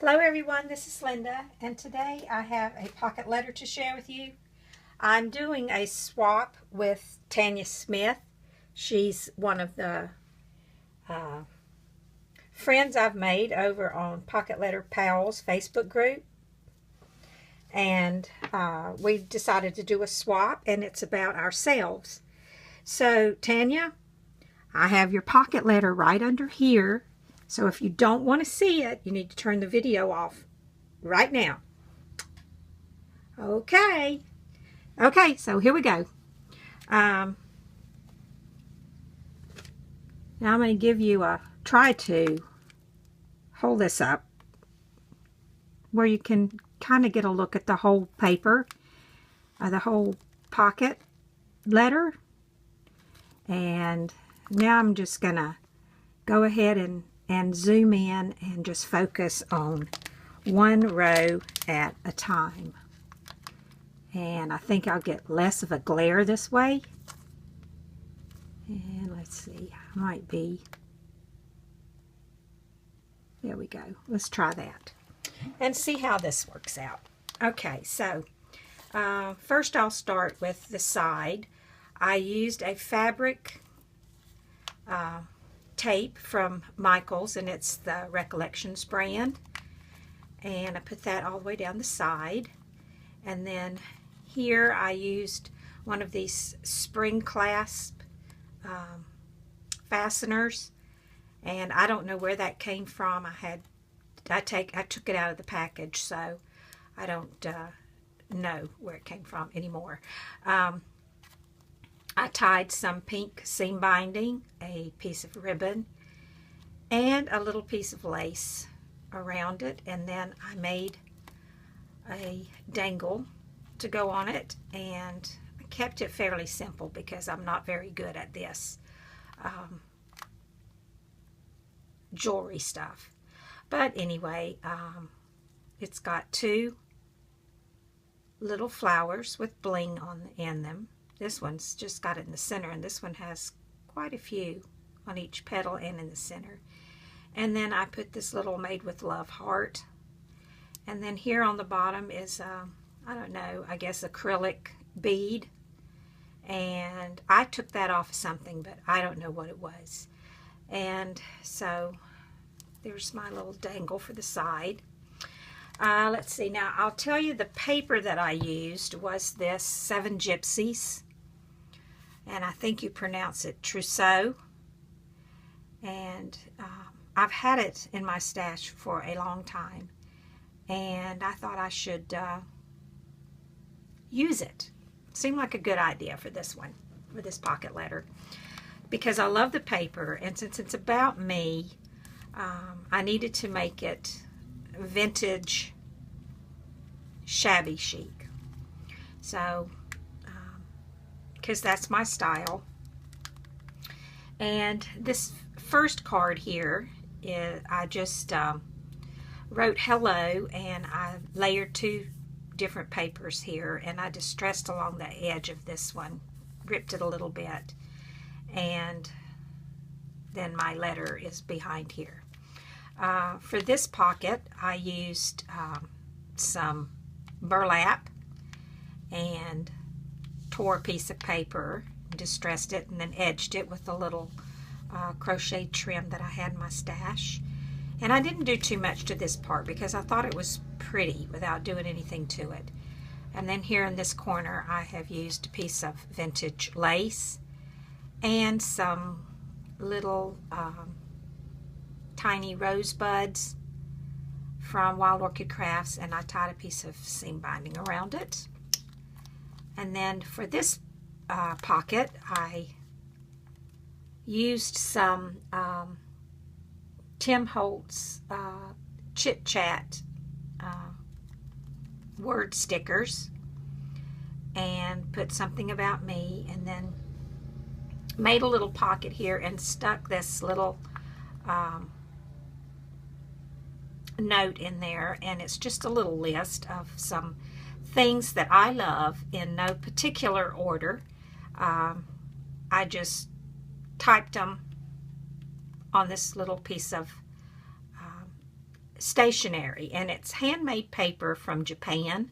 Hello everyone, this is Linda, and today I have a pocket letter to share with you. I'm doing a swap with Tania Smith. She's one of the friends I've made over on Pocket Letter Pals Facebook group. And we decided to do a swap, and it's about ourselves. So Tania, I have your pocket letter right under here. So if you don't want to see it, you need to turn the video off right now. Okay, so here we go. Now I'm going to give you try to hold this up where you can kind of get a look at the whole paper, the whole pocket letter. And now I'm just going to go ahead and zoom in and just focus on one row at a time. And I think I'll get less of a glare this way. And let's see, I might be, there we go. Let's try that and see how this works out. Okay, so first I'll start with the side. I used a fabric tape from Michaels, and it's the Recollections brand, and I put that all the way down the side. And then here I used one of these spring clasp fasteners, and I don't know where that came from. I took it out of the package, so I don't know where it came from anymore. I tied some pink seam binding, a piece of ribbon, and a little piece of lace around it, and then I made a dangle to go on it, and I kept it fairly simple because I'm not very good at this jewelry stuff. But anyway, it's got two little flowers with bling in them. This one's just got it in the center, and this one has quite a few on each petal and in the center. And then I put this little Made with Love heart. And then here on the bottom is, I don't know, I guess acrylic bead. And I took that off of something, but I don't know what it was. And so there's my little dangle for the side. Let's see, now I'll tell you the paper that I used was this Seven Gypsies, and I think you pronounce it trousseau. And I've had it in my stash for a long time, and I thought I should use it. Seemed like a good idea for this one, for this pocket letter, because I love the paper, and since it's about me, I needed to make it vintage shabby chic. So because that's my style. And this first card here is, I just wrote hello, and I layered two different papers here, and I distressed along the edge of this one, ripped it a little bit, and then my letter is behind here. For this pocket, I used some burlap and tore a piece of paper, distressed it, and then edged it with a little crochet trim that I had in my stash. And I didn't do too much to this part because I thought it was pretty without doing anything to it. And then here in this corner, I have used a piece of vintage lace and some little tiny rosebuds from Wild Orchid Crafts, and I tied a piece of seam binding around it. And then for this pocket, I used some Tim Holtz Chit Chat word stickers, and put something about me, and then made a little pocket here and stuck this little note in there, and it's just a little list of some things that I love in no particular order. I just typed them on this little piece of stationery, and it's handmade paper from Japan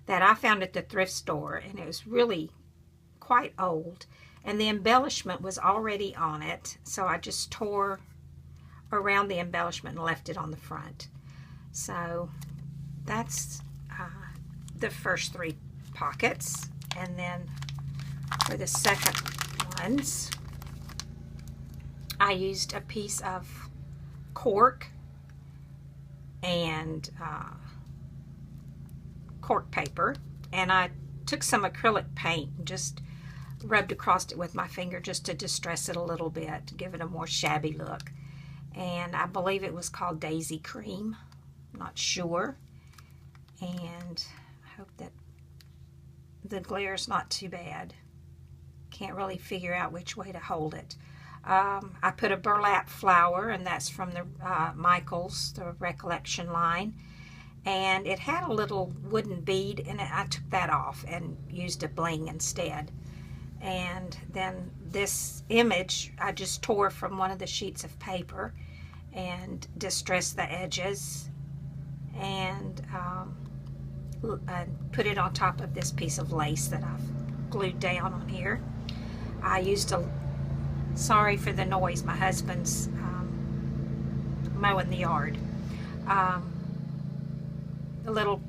that I found at the thrift store, and it was really quite old, and the embellishment was already on it, so I just tore around the embellishment and left it on the front. So that's the first 3 pockets, and then for the second ones I used a piece of cork and cork paper, and I took some acrylic paint and just rubbed across it with my finger just to distress it a little bit, to give it a more shabby look. And I believe it was called Daisy Cream, I'm not sure. And I hope that the glare is not too bad. Can't really figure out which way to hold it. I put a burlap flower, and that's from the Michaels, the Recollection line. And it had a little wooden bead in it. I took that off and used a bling instead. And then this image I just tore from one of the sheets of paper and distressed the edges, and put it on top of this piece of lace that I've glued down on here. I used sorry for the noise, my husband's mowing the yard. A little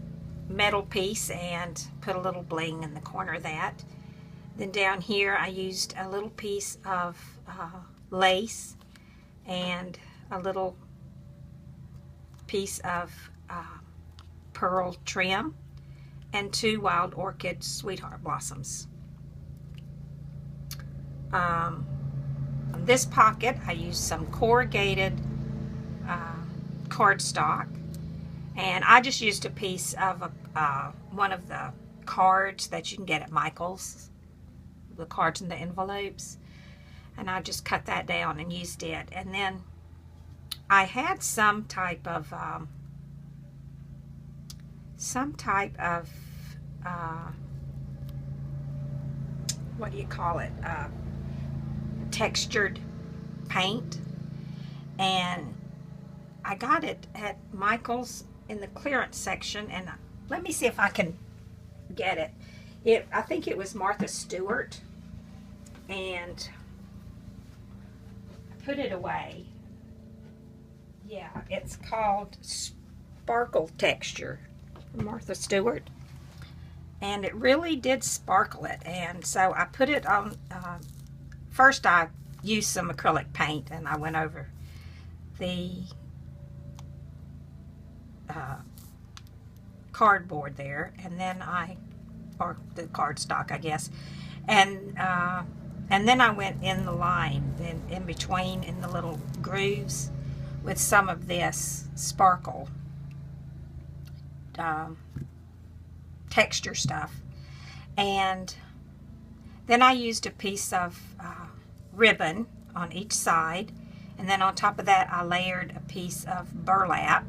metal piece, and put a little bling in the corner of that. Then down here I used a little piece of lace and a little piece of pearl trim and 2 wild orchid sweetheart blossoms. On this pocket I used some corrugated cardstock, and I just used a piece of one of the cards that you can get at Michael's, the cards in the envelopes, and I just cut that down and used it. And then I had some type of what do you call it, textured paint, and I got it at Michael's in the clearance section, and let me see if I can get it. I think it was Martha Stewart, and I put it away. Yeah, it's called Sparkle Texture, Martha Stewart, and it really did sparkle it. And so I put it on. First I used some acrylic paint, and I went over the cardboard there, and then or the cardstock, I guess, and then I went in the line, in between, in the little grooves, with some of this sparkle texture stuff. And then I used a piece of ribbon on each side, and then on top of that I layered a piece of burlap,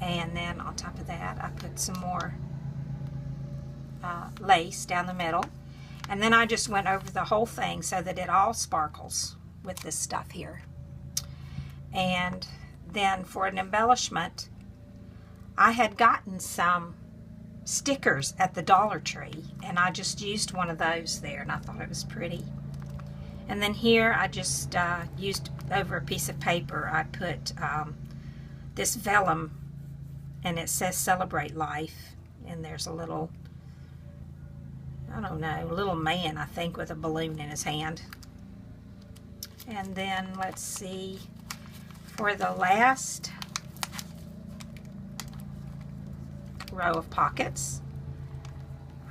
and then on top of that I put some more lace down the middle, and then I just went over the whole thing so that it all sparkles with this stuff here. And then for an embellishment, I had gotten some stickers at the Dollar Tree, and I just used one of those there, and I thought it was pretty. And then here I just used, over a piece of paper, I put this vellum, and it says Celebrate Life, and there's a little, I don't know, a little man, I think, with a balloon in his hand. And then let's see, for the last row of pockets,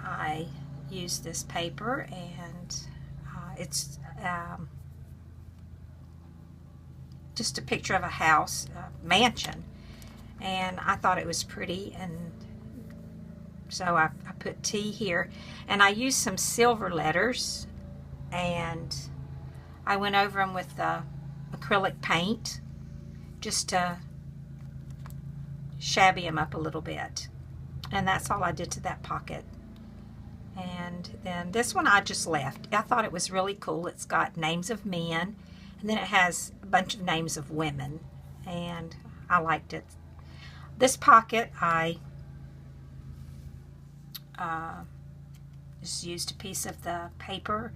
I used this paper, and it's just a picture of a house, a mansion, and I thought it was pretty, and so I put T here, and I used some silver letters, and I went over them with acrylic paint just to shabby them up a little bit. And that's all I did to that pocket. And then this one I just left. I thought it was really cool. It's got names of men, and then it has a bunch of names of women, and I liked it. This pocket, I just used a piece of the paper,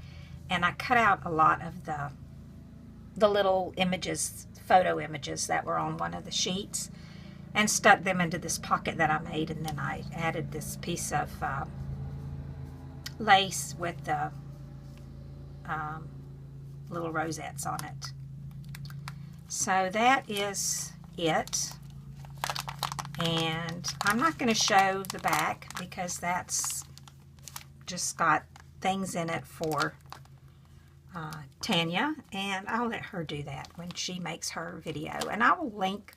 and I cut out a lot of the little images, photo images that were on one of the sheets, and stuck them into this pocket that I made, and then I added this piece of lace with the little rosettes on it. So that is it. And I'm not going to show the back because that's just got things in it for Tania, and I'll let her do that when she makes her video. And I will link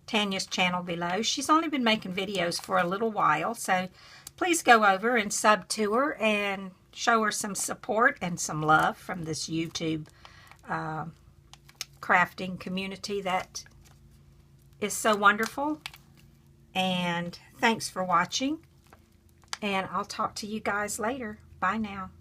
Tania's channel below. She's only been making videos for a little while, so please go over and sub to her and show her some support and some love from this YouTube crafting community that is so wonderful. And thanks for watching, and I'll talk to you guys later. Bye now.